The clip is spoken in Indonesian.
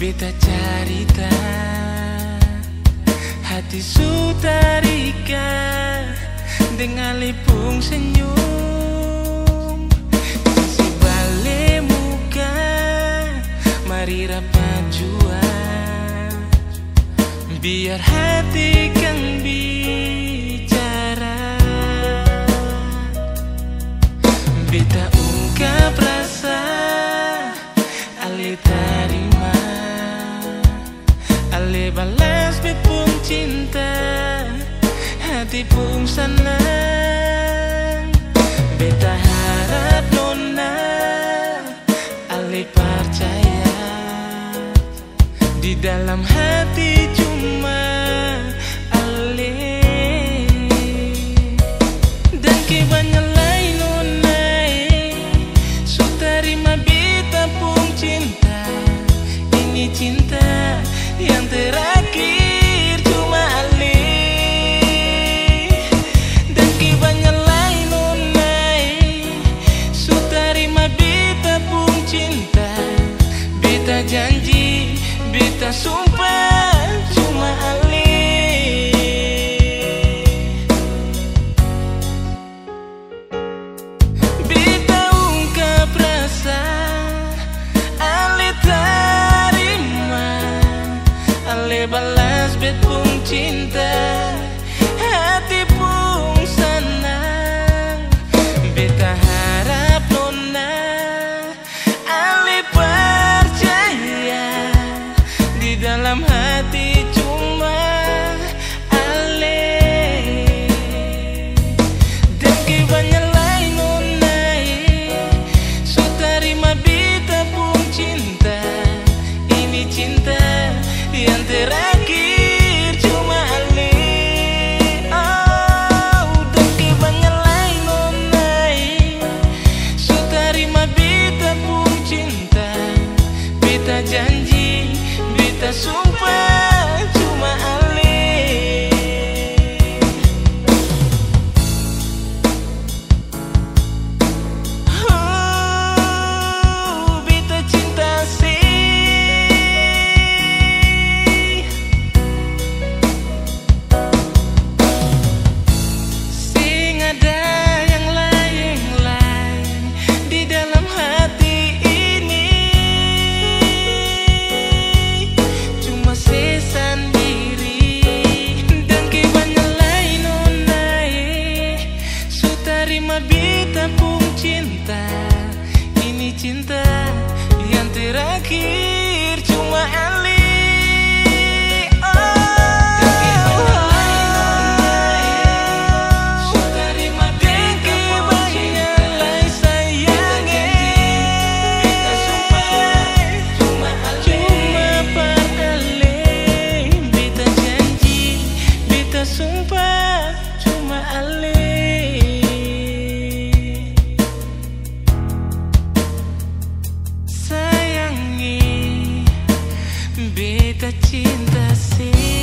Beta carita hati sutarika dengan lipung senyum. Si bale muka mari rapat jua, biar hati kang bicara. Beta ungkap rasa ale tarima, ale balas bipung cinta, hati pun senang. Beta harap nona ale percaya, di dalam hati cuma ale. Dan kibanya lain nona su terima beta pun cinta. Ini cinta yang terakhir cuma ale. Dan kibanya lain nona su terima beta pun cinta. Beta janji, beta sumpah cuma ale. Beta ungkap rasa ale tarima, ale balas bet pun cinta, hati pun senang. Beta harap nona ale percaya, di dalam hati cuma ale. Dan kibanya lain nona su terima beta pun cinta. Ini cinta yang terakhir cuma ale. Oh, dan kibanya lain nona su terima beta pun cinta. Beta janji, beta sumpah cuma ale. Oh, beta cinta sih. Sing ada yang lain-lain di dalam hati ini, cuma saya sendiri. Dan kibanya lain nona su terima beta pun cinta. Ini cinta yang terakhir cuma ale. Sumpah cuma ale. Sayangi, beta cinta sih.